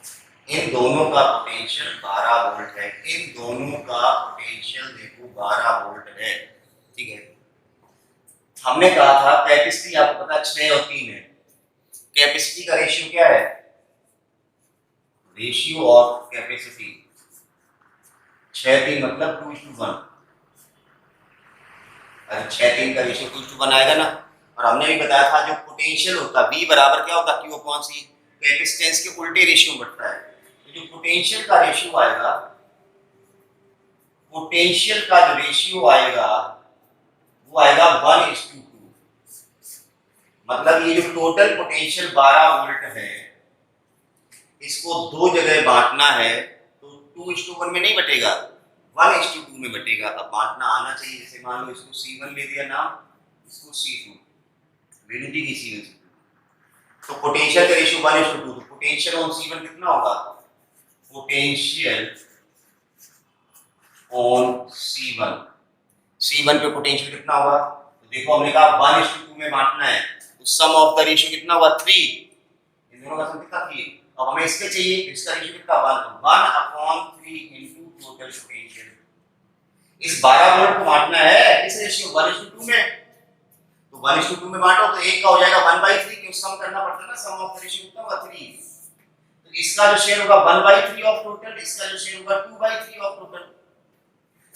इन दोनों का पोटेंशियल 12 वोल्ट है, इन दोनों का पोटेंशियल देखो 12 वोल्ट है, ठीक है। हमने कहा था कैपेसिटी आपको पता 6 और 3 है, कैपेसिटी का रेशियो क्या है, रेशियो ऑफ कैपेसिटी 6 3 मतलब 2:1, अरे 6 3 का रेशियो 2:1 आएगा ना। और हमने भी बताया था जो पोटेंशियल होता है V बराबर क्या होता है Q/C, कैपेसिटेंस के उल्टे रेशियो में बढ़ता है। तो जो पोटेंशियल का रेशियो आएगा, पोटेंशियल का जो रेशियो आएगा वो आएगा 1:2। मतलब ये जो टोटल पोटेंशियल 12 वोल्ट है, इसको दो जगह बांटना है, तो 2:1 में नहीं बटेगा, 1:2 में बटेगा। अब बांटना आना चाहिए, जैसे मान लो इसको C1 ले दिया नाम, इसको C2, वैल्यू की C1, तो पोटेंशियल का रेशियो 1:2, तो पोटेंशियल ऑन C1 कितना होगा, पोटेंशियल ऑन C1 पे पोटेंशियल कितना होगा, तो देखो हमने कहा 1:2 में बांटना है, तो सम ऑफ द रेशियो कितना हुआ 3, इन दोनों का सम कितना 3। अब हमें इसके चाहिए, इसका रेशियो कितना 1, तो 1/3 इनटू टोटल पोटेंशियल। इस 12 वोल्ट को बांटना है इस रेशियो 1:2 में, तो 1:2 में बांटो तो एक का हो जाएगा 1/3, क्यों सम करना पड़ता है ना, सम ऑफ द रेशियो कितना होगा 3, तो इसका जो शेयर होगा 1/3 ऑफ टोटल, इसका जो शेयर होगा 2/3 ऑफ टोटल,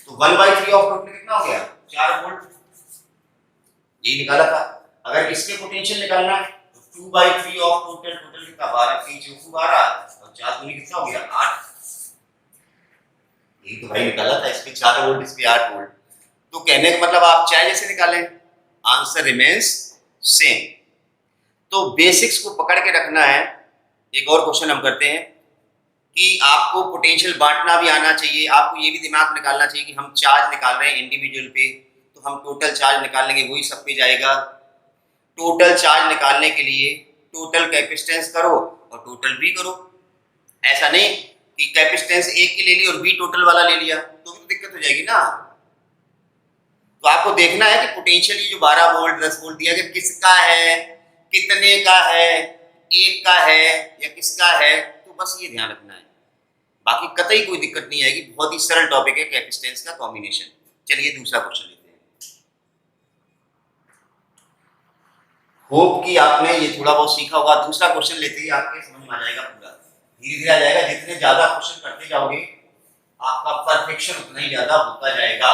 तो 1/3 ऑफ टोटल कितना हो गया 4 वोल्ट, यही निकाला था। अगर इसके पोटेंशियल निकालना है तो 2/3 ऑफ टोटल, टोटल कितना 12, 3 चौकू 12 और 4 दूनी कितना हो गया 8, यही तो भाई निकाला था, इस पे 4 वोल्ट इस पे 8 वोल्ट। तो कहने का मतलब आप चाहे जैसे निकालें, आंसर रिमेंस सेम। तो बेसिक्स को पकड़ के रखना है। एक और क्वेश्चन हम करते हैं कि आपको पोटेंशियल बांटना भी आना चाहिए, आपको ये भी दिमाग निकालना चाहिए कि हम चार्ज निकाल रहे हैं इंडिविजुअल पे, तो हम टोटल चार्ज निकालेंगे वही सब पे जाएगा। टोटल चार्ज निकालने के लिए टोटल कैपेसिटेंस करो और टोटल भी करो, ऐसा नहीं कि कैपेसिटेंस एक की ले ली और V टोटल वाला ले लिया, तो भी दिक्कत हो जाएगी ना। तो आपको देखना है कि पोटेंशियल ये जो 12 वोल्ट 10 वोल्ट दिया गया किसका है, कितने का है, एक का है या किसका है, तो बस ये ध्यान रखना है, बाकी कतई कोई दिक्कत नहीं आएगी। बहुत ही सरल टॉपिक है कैपेसिटेंस का कॉम्बिनेशन। चलिए दूसरा क्वेश्चन लेते हैं। होप कि आपने ये थोड़ा बहुत सीखा होगा। दूसरा क्वेश्चन लेते ही आपके समझ में आ जाएगा पूरा, धीरे धीरे आ जाएगा। जितने ज्यादा क्वेश्चन करते जाओगे आपका परफेक्शन उतना ही ज्यादा होता जाएगा।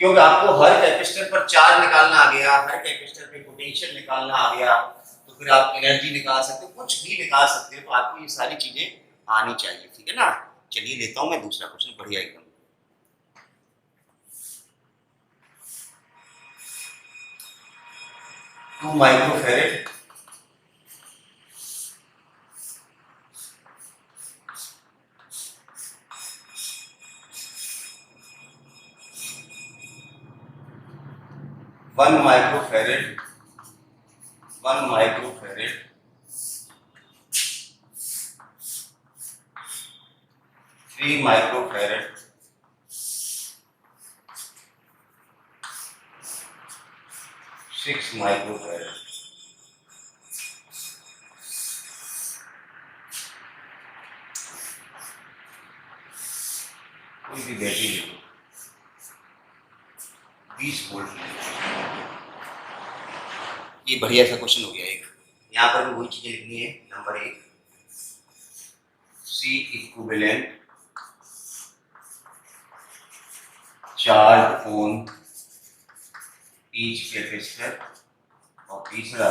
क्योंकि आपको हर कैपेसिटर पर चार्ज निकालना आ गया, हर कैपेसिटर पे पोटेंशियल निकालना आ गया, तो फिर आप एनर्जी निकाल सकते हो, कुछ भी निकाल सकते हो। तो आपको ये सारी चीजें आनी चाहिए, ठीक है ना। चलिए लेता हूं मैं दूसरा क्वेश्चन, बढ़िया एकदम। 2 microfarad 1 microfarad 1 microfarad 3 microfarad 6 microfarad. कोई भी बैटरी ले लो, 20 वोल्ट। ये बढ़िया सा क्वेश्चन हो गया एक। यहाँ पर भी वही चीजें लिखनी है। Number 1, C equivalent charge on each capacitor, और तीसरा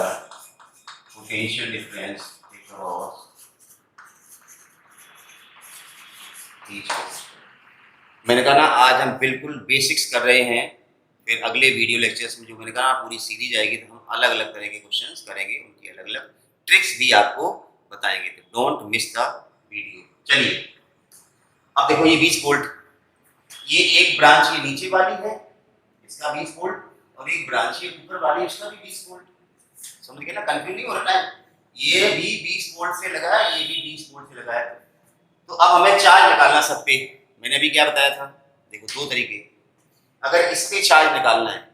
potential difference across each capacitor. मैंने कहा ना आज हम बिल्कुल बेसिक्स कर रहे हैं, फिर अगले वीडियो लेक्चर्स में जो मैंने कहा पूरी सीरीज आएगी, तो हम अलग अलग तरह के क्वेश्चंस करेंगे, उनकी अलग अलग ट्रिक्स भी आपको बताएंगे। तो डोंट मिस द वीडियो। चलिए अब देखो, ये 20 वोल्ट, ये एक ब्रांच ये नीचे वाली है, इसका 20 वोल्ट, और एक ब्रांच ये ऊपर वाली है, इसका भी 20 वोल्ट। समझ गए ना, कंफ्यूज नहीं हो रहा है। ये भी 20 वोल्ट से लगा है, ये भी 20 वोल्ट से लगा है। तो अब हमें चार्ज निकालना सब पे। मैंने अभी क्या बताया था, देखो दो तरीके। अगर इस पे चार्ज निकालना है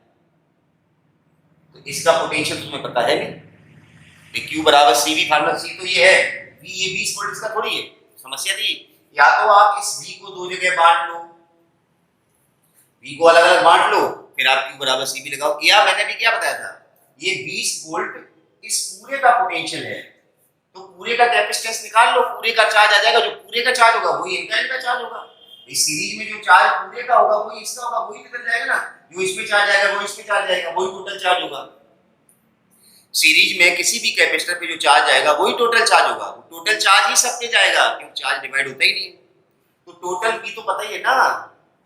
तो इसका पोटेंशियल तुम्हें पता है नहीं, Q बराबर CV फार्मूला। C तो ये है, V ये 20 वोल्ट इसका थोड़ी है। समस्या थी, या तो आप इस V को दो जगह बांट लो, V को अलग अलग बांट लो, फिर आप Q बराबर CV लगाओ। या मैंने भी क्या बताया था, ये 20 वोल्ट इस पूरे का पोटेंशियल है, तो पूरे का कैपेसिटेंस निकाल लो, पूरे का चार्ज आ जाएगा। जो पूरे का चार्ज होगा वही इनका इनका चार्ज होगा। इस सीरीज में जो चार्ज पूरे का होगा वही इसका होगा, वही निकल जाएगा ना। जो इस पे चार्ज आएगा वो इस पे चार्ज आएगा, वही टोटल चार्ज होगा। सीरीज में किसी भी कैपेसिटर पे जो चार्ज आएगा वही टोटल चार्ज होगा। टोटल चार्ज ही सब पे जाएगा, क्योंकि चार्ज डिवाइड होता ही नहीं। तो टोटल भी तो पता ही है ना।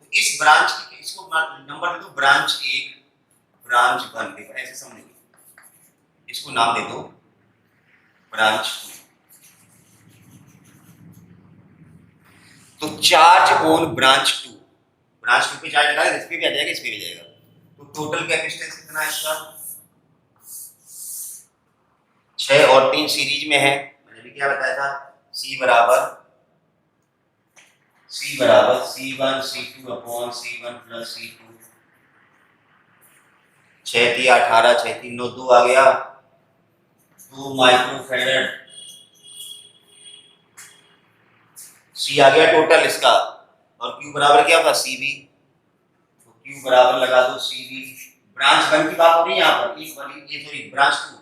तो इस ब्रांच की, इसको नंबर दे दो ब्रांच 1, ब्रांच 1। देखो ऐसे समझिए, इसको नाम दे दो ब्रांच 2। तो चार्ज ऑन ब्रांच 2, ब्रांच 2 पे चार्ज लगा, इस पे भी आ जाएगा, इस पे भी जाएगा। तो टोटल कैपेसिटेंस कितना है इसका, 6 और 3 सीरीज में है। मैंने भी क्या बताया था, C बराबर C1 C2 upon C1 plus C2। 6 3 18, 6 3 9, 2 आ गया, 2 माइक्रोफैरड। C आ गया टोटल इसका, और Q बराबर क्या होगा, CV। तो Q बराबर लगा दो CV। ब्रांच 1 की बात हो रही है यहाँ पर, एक वाली ये सॉरी ब्रांच 2।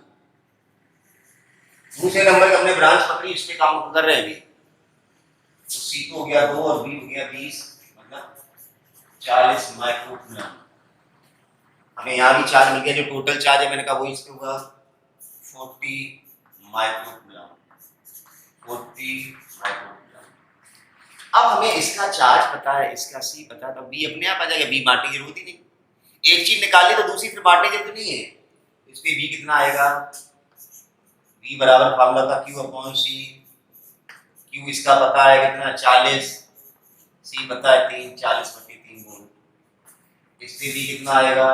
दूसरे नंबर का हमने ब्रांच पकड़ी, इस पे काम कर रहे हैं अभी। तो C तो हो गया 2 और B हो गया 20, मतलब 40 माइक्रोकूलम। हमें यहाँ भी चार्ज मिल गया, जो टोटल चार्ज है मैंने कहा वही इस पे होगा 40 माइक्रोकूलम, 40 माइक्रोकूलम। अब हमें इसका चार्ज पता है, इसका C पता है, तो B अपने आप आ जाएगा। B बांटने की जरूरत ही नहीं, एक चीज निकाल ली तो दूसरी फिर बांटने की जरूरत नहीं है। इस पे B कितना आएगा, B बराबर फार्मूला था Q अपॉन C। Q इसका पता है कितना, 40, C पता है 3, 40/3 वोल्ट। इस पे B कितना आएगा,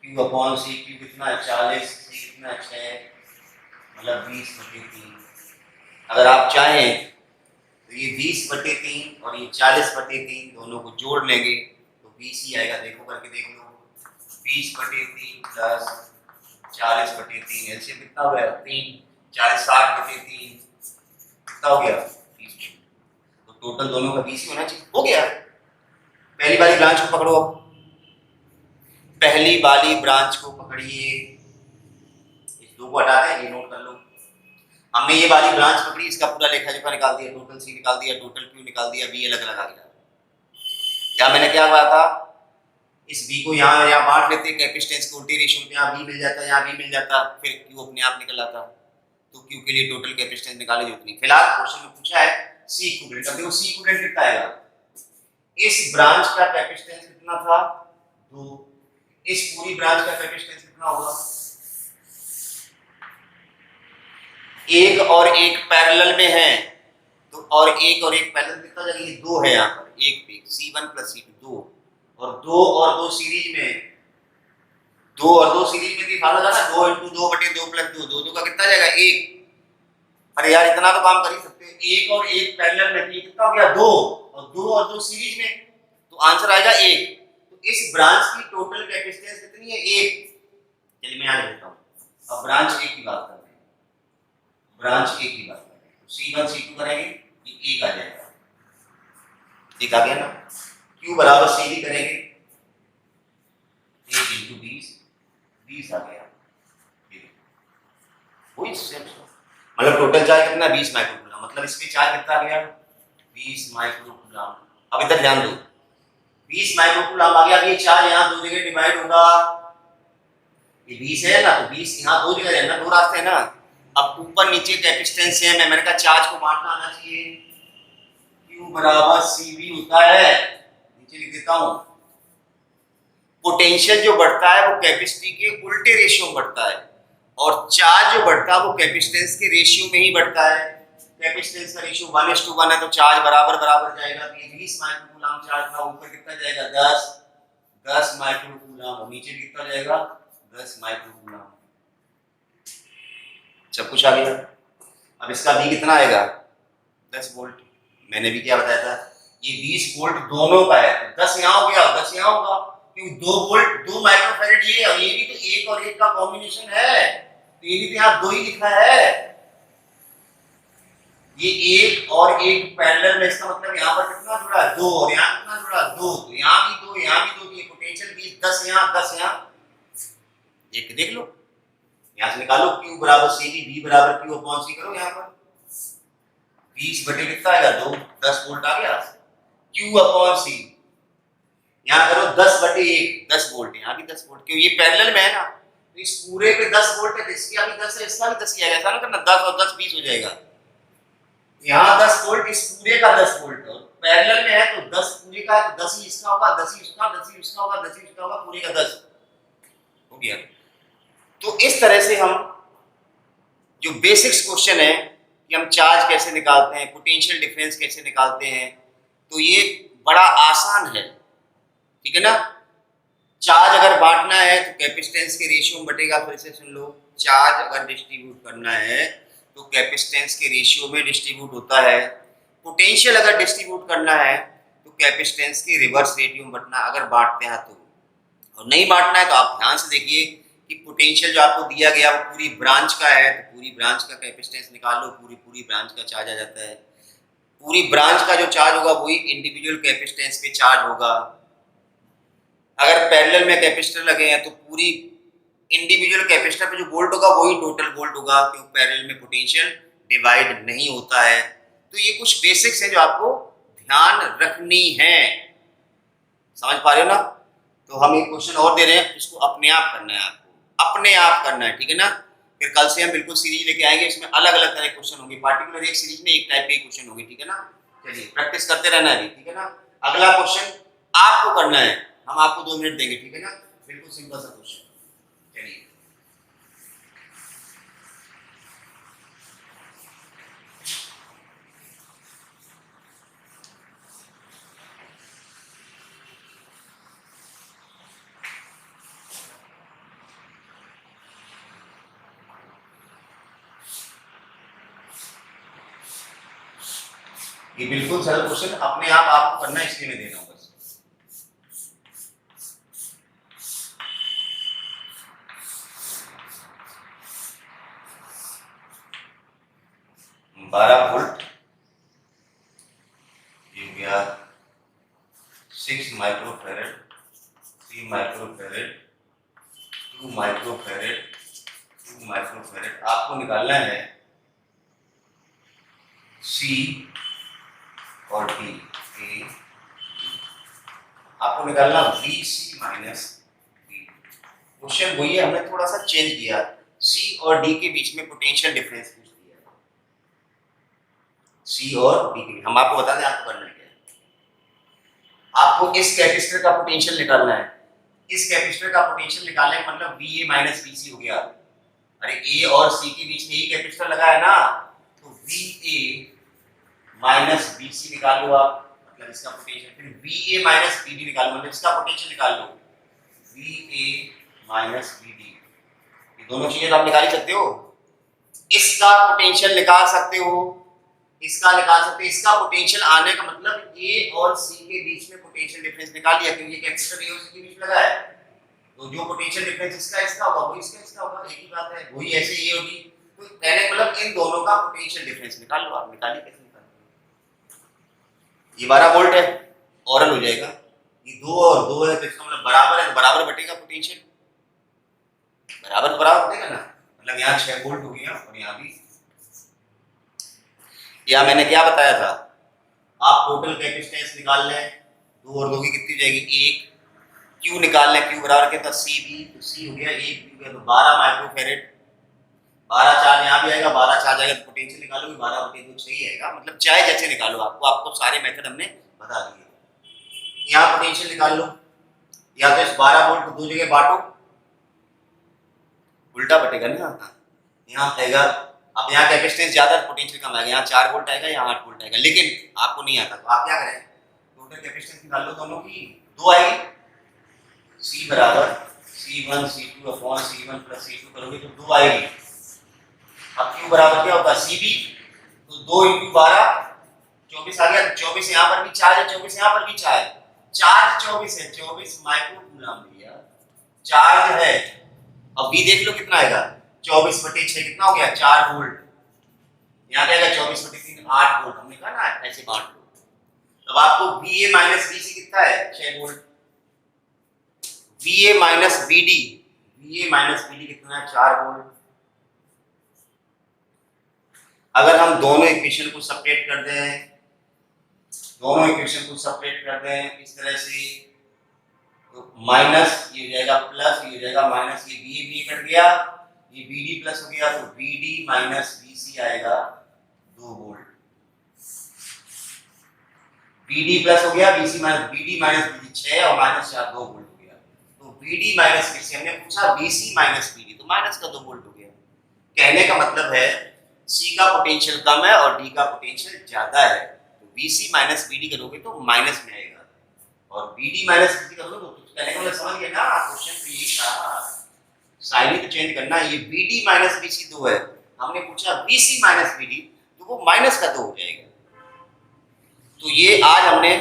Q अपॉन C। Q कितना है 40, C कितना है 6, मतलब 20/3। अगर आप चाहें तो ये 20/3 और ये 40/3 दोनों को जोड़ लेंगे तो 20 ही आएगा। देखो करके देख लो, 20/3 प्लस 40/3 एलसीएम कितना हो गया 3, 40 60/3 कितना हो गया 30। तो टोटल दोनों का 20 ही होना चाहिए। हो गया। पहली वाली ब्रांच को पकड़ो, अब पहली वाली ब्रांच को पकड़िए, इस दो को हटा दें, ये नोट कर लो। हमने ये वाली ब्रांच पकड़ी, इसका पूरा लेखा जोखा निकाल दिया, टोटल सी निकाल दिया, टोटल क्यू निकाल दिया, बी अलग अलग आ गया। या मैंने क्या कहा था, इस बी को यहाँ बांट लेते, कैपेसिटेंस के उल्टे रेशियो में, यहाँ बी मिल जाता, यहाँ बी मिल जाता, फिर क्यू अपने आप निकल आता। तो क्यू के लिए टोटल कैपेसिटेंस निकालने की जरूरत नहीं। फिलहाल क्वेश्चन में पूछा है सी इक्विवेलेंट। अब देखो सी इक्विवेलेंट कितना आएगा, इस ब्रांच का कैपेसिटेंस कितना था 2, इस पूरी ब्रांच का कैपेसिटेंस कितना होगा, एक और एक पैरेलल में है, तो और एक पैरेलल कितना जाएगा, ये 2 है यहाँ पर, एक पे C1 + C2 2, और 2 सीरीज में, 2 सीरीज में दिखाना था ना, 2 × 2 / 2 + 2, 2 का कितना जाएगा 1। अरे यार इतना तो काम कर ही सकते हैं, एक और एक पैरेलल में, ये कितना हो गया 2, और 2 सीरीज में, तो आंसर आएगा 1। तो इस ब्रांच की टोटल कैपेसिटेंस कितनी है 1। चलिए मैं यहाँ लिख देता हूँ। अब ब्रांच 1 की बात करते हैं, ब्रांच 1 की बात करते हैं, C1 C2 करेंगे, ये 1 आ जाएगा, 1 आ गया ना। Q = CV करेंगे, 1 × 20 आ गया, वही सेम। मतलब टोटल चार्ज कितना 20 माइक्रोकूलम, मतलब इसके चार्ज कितना आ गया 20 माइक्रोकूलम। अब इधर ध्यान दो, 20 माइक्रोकूलम आ गया। अब ये चार्ज यहाँ 2 जगह डिवाइड होगा, ये 20 है ना, तो 20 यहाँ 2 जगह है ना, 2 रास्ते हैं ना। अब ऊपर नीचे कैपेसिटेंस सेम है, मैंने कहा चार्ज को बांटना आना चाहिए, Q = CV होता है, नीचे लिख देता हूँ। पोटेंशियल जो बढ़ता है वो कैपेसिटी के उल्टे रेशियो में बढ़ता है, और चार्ज जो बढ़ता है वो कैपेसिटेंस के रेशियो में ही बढ़ता है। कैपेसिटेंस का रेशियो 1:1 है, तो चार्ज बराबर जाएगा। तो ये 20 माइक्रोकूलम चार्ज था, ऊपर कितना जाएगा 10 माइक्रोकूलम, और नीचे कितना जाएगा 10 माइक्रोकूलम। सब कुछ आ गया। अब इसका भी कितना आएगा 10 वोल्ट। मैंने भी क्या बताया था, ये 20 वोल्ट दोनों का है, 10 यहाँ हो गया 10 यहाँ होगा, क्योंकि 2 वोल्ट 2 माइक्रोफैरेड ये, और ये भी तो 1 और 1 का कॉम्बिनेशन है, तो ये भी तो यहाँ 2 ही लिखा है। ये 1 और 1 पैरेलल में, इसका मतलब यहाँ पर कितना जुड़ा है 2, और यहाँ कितना जुड़ा है 2, तो यहाँ भी 2 यहाँ भी 2, ये पोटेंशियल 20, 10 यहाँ 10 यहाँ। एक देख लो, यहाँ से निकालो, Q = CV, V = Q/C करो, यहाँ पर 20 बटे कितना आएगा 2, 10 वोल्ट आ गया, Q/C। यहाँ करो 10/1, 10 वोल्ट, यहाँ भी 10 वोल्ट, क्यों ये पैरेलल में है ना, तो इस पूरे पे 10 वोल्ट है, तो इसका भी 10 है, इसका भी 10 ही आएगा, ऐसा ना करना 10 और 10 20 हो जाएगा। यहाँ 10 वोल्ट, इस पूरे का 10 वोल्ट, और पैरेलल में है तो 10 पूरे का, 10 ही इसका होगा, 10 ही उसका, 10 ही उसका होगा, 10 ही उसका होगा, पूरे का 10 हो गया। तो इस तरह से हम जो बेसिक्स क्वेश्चन है कि हम चार्ज कैसे निकालते हैं, पोटेंशियल डिफरेंस कैसे निकालते हैं, तो ये बड़ा आसान है, ठीक है ना। चार्ज अगर बांटना है तो कैपेसिटेंस के रेशियो में बटेगा, फिर से सुन लो, चार्ज अगर डिस्ट्रीब्यूट करना है तो कैपेसिटेंस के रेशियो में डिस्ट्रीब्यूट होता है। पोटेंशियल अगर डिस्ट्रीब्यूट करना है तो कैपेसिटेंस के रिवर्स रेशियो में बटना, अगर बांटते हैं तो। और नहीं बांटना है तो आप ध्यान से देखिए कि पोटेंशियल जो आपको दिया गया वो पूरी ब्रांच का है, तो पूरी ब्रांच का कैपेसिटेंस निकाल लो, पूरी ब्रांच का चार्ज आ जाता है। पूरी ब्रांच का जो चार्ज होगा वही इंडिविजुअल कैपेसिटेंस पे चार्ज होगा। अगर पैरेलल में कैपेसिटर लगे हैं तो पूरी इंडिविजुअल कैपेसिटर पे जो वोल्ट होगा वही टोटल वोल्ट होगा, क्योंकि पैरेलल में पोटेंशियल डिवाइड नहीं होता है। तो ये कुछ बेसिक्स हैं जो आपको ध्यान रखनी है, समझ पा रहे हो ना। तो हम एक क्वेश्चन और दे रहे हैं, इसको अपने आप करना है, आपको अपने आप करना है, ठीक है ना। फिर कल से हम बिल्कुल सीरीज लेके आएंगे, इसमें अलग अलग तरह के क्वेश्चन होंगे, पार्टिकुलर एक सीरीज में एक टाइप के क्वेश्चन होंगे, ठीक है ना। चलिए प्रैक्टिस करते रहना है, ठीक है ना। अगला क्वेश्चन आपको करना है, हम आपको 2 मिनट देंगे, ठीक है ना। बिल्कुल सिंपल सा क्वेश्चन, चलिए। ये बिल्कुल सरल क्वेश्चन, अपने आप आपको करना है, इसलिए मैं दे रहा हूं बस। 12 वोल्ट, ये हो गया 6 माइक्रोफैरेड, 3 माइक्रोफैरेड, 2 माइक्रोफैरेड, 2 माइक्रोफैरेड। आपको निकालना है सी और डी। आपको निकालना V C minus V. Question वही है, हमने थोड़ा सा चेंज किया, सी और डी के बीच में पोटेंशियल डिफरेंस पूछ दिया। सी और डी के, हम आपको बता दें आपको करना क्या है। आपको इस कैपेसिटर का पोटेंशियल निकालना है। इस कैपेसिटर का पोटेंशियल निकालने का मतलब वी ए माइनस वी सी हो गया। अरे ए और सी के बीच में ही कैपेसिटर लगा है ना, तो V A minus V C निकाल लो आप, मतलब इसका पोटेंशियल। फिर V A minus V D निकाल लो, मतलब इसका पोटेंशियल निकाल लो, V A minus V D. ये दोनों चीजें तो आप निकाल ही सकते हो। इसका पोटेंशियल निकाल सकते हो, इसका निकाल सकते हो। इसका पोटेंशियल आने का मतलब ए और सी के बीच में पोटेंशियल डिफरेंस निकाल लिया, क्योंकि ये कैपेसिटर ए और सी के बीच में लगा है। तो जो पोटेंशियल डिफरेंस इसका होगा वो इसका होगा, एक ही बात है। वही ऐसे ए और डी, तो कहने का मतलब इन दोनों का पोटेंशियल डिफरेंस निकाल लो आप। निकालिए, कैसे निकाल, ये 12 वोल्ट है, ऑरल हो जाएगा। ये 2 और 2 है, तो इसका मतलब बराबर है, बराबर बटेगा पोटेंशियल, बराबर बराबर बटेगा ना। मतलब यहाँ 6 वोल्ट हो गया और यहाँ भी। या मैंने क्या बताया था, आप टोटल कैपेसिटेंस निकाल लें, 2 और 2 की कितनी हो जाएगी 1। क्यू निकाल लें, क्यू बराबर कितना सी बी, तो सी हो गया 1 क्यू है तो 12 माइक्रोफैरेड। 12 चार्ज यहाँ भी आएगा, 12 चार्ज आएगा तो पोटेंशियल निकालोगे 12/2 सही आएगा। मतलब चाहे जैसे निकालो, आपको सारे मेथड हमने बता दिए। यहाँ पोटेंशियल निकाल लो, या तो इस 12 वोल्ट को 2 जगह बांटो, उल्टा बटेगा ना। यहाँ आएगा, अब यहाँ कैपेसिटेंस ज्यादा पोटेंशियल कम आएगा, यहाँ 4 वोल्ट आएगा, यहाँ 8 वोल्ट आएगा। लेकिन आपको नहीं आता तो आप क्या करें, टोटल कैपेसिटेंस निकाल लो दोनों की, 2 आएगी। C बराबर C1 C2 upon C1 plus C2 करोगे तो 2 आएगी। अब Q बराबर क्या होता है CB, तो 2 × 12 24 आ गया। 24 यहाँ पर भी चार्ज है, 24 यहाँ पर भी चार्ज, चार्ज 24 है, 24 माइक्रो कूलम दिया चार्ज है। अब V देख लो कितना आएगा, 24/6 कितना हो गया 4 वोल्ट। यहाँ क्या आएगा 24/3 8 वोल्ट। हमने कहा ना ऐसे बांट लो। अब आपको VA माइनस VC कितना है 6 volt. VA minus VD, VA minus VD कितना है 4 वोल्ट। अगर हम दोनों इक्वेशन को सेपरेट कर दें, दोनों इक्वेशन को सेपरेट कर दें इस तरह से, तो माइनस ये हो जाएगा प्लस, ये हो जाएगा माइनस, ये VA कट गया, ये VD प्लस हो गया, तो VD माइनस VC आएगा 2 वोल्ट। VD प्लस हो गया, VC minus, VD minus VD 6 और minus 4 2 volt. VD minus VC, हमने पूछा VC माइनस VD, तो माइनस का 2 वोल्ट हो गया। कहने का मतलब है C का पोटेंशियल कम है और D का पोटेंशियल ज्यादा है, तो VC माइनस VD करोगे तो माइनस में आएगा, और VD माइनस VC करोगे तो कहने का मतलब समझ गए ना, क्वेश्चन तो यही था। साइन ही तो चेंज करना है। ये VD माइनस VC 2 है, हमने पूछा VC माइनस VD, तो वो माइनस का 2 हो जाएगा। तो ये आज हमने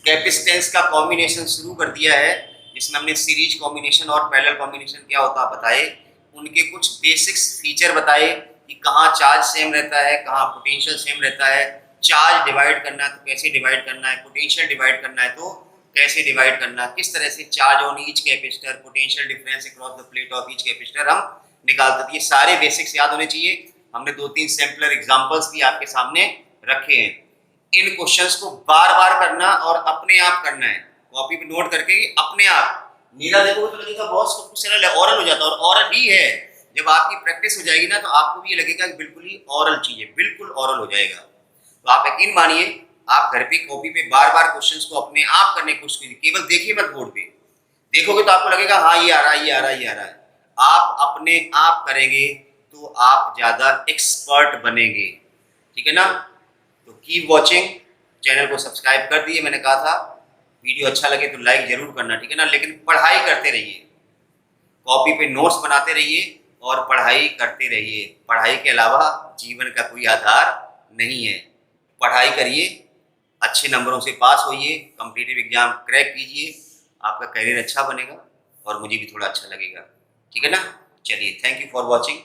कैपेसिटेंस का कॉम्बिनेशन शुरू कर दिया है, जिसमें हमने सीरीज कॉम्बिनेशन और पैरेलल कॉम्बिनेशन क्या होता है बताए, उनके कुछ बेसिक्स फीचर बताए कि कहाँ चार्ज सेम रहता है, कहाँ पोटेंशियल सेम रहता है, चार्ज डिवाइड करना है तो कैसे डिवाइड करना है, पोटेंशियल डिवाइड करना है तो कैसे डिवाइड करना है, किस तरह से charge on each capacitor, potential difference across the plate of each capacitor हम निकालते थे। ये सारे बेसिक्स याद होने चाहिए। हमने 2-3 सैम्पलर एग्जाम्पल्स भी आपके सामने रखे हैं। इन क्वेश्चंस को बार बार करना और अपने आप करना है, कॉपी पे नोट करके अपने आप। नीला देखोगे तो लगेगा बहुत सब कुछ सरल है, ऑरल हो जाता है, और ऑरल ही है। जब आपकी प्रैक्टिस हो जाएगी ना तो आपको भी ये लगेगा कि बिल्कुल ही ऑरल चीज है, बिल्कुल ऑरल हो जाएगा। तो आप यकीन मानिए, आप घर पे कॉपी पे बार बार क्वेश्चंस को अपने आप करने की कोशिश कीजिए, केवल देखिए मत बोर्ड पे। देखोगे तो आपको लगेगा हाँ ये आ रहा है, ये आ रहा है, ये आ रहा है। आप अपने आप करेंगे तो आप ज्यादा एक्सपर्ट बनेंगे, ठीक है ना। तो कीप वॉचिंग, चैनल को सब्सक्राइब कर दिए, मैंने कहा था। वीडियो अच्छा लगे तो लाइक जरूर करना, ठीक है ना। लेकिन पढ़ाई करते रहिए, कॉपी पे नोट्स बनाते रहिए और पढ़ाई करते रहिए। पढ़ाई के अलावा जीवन का कोई आधार नहीं है। पढ़ाई करिए, अच्छे नंबरों से पास होइए, कॉम्पिटिटिव एग्जाम क्रैक कीजिए, आपका करियर अच्छा बनेगा और मुझे भी थोड़ा अच्छा लगेगा, ठीक है ना। चलिए, थैंक यू फॉर वॉचिंग।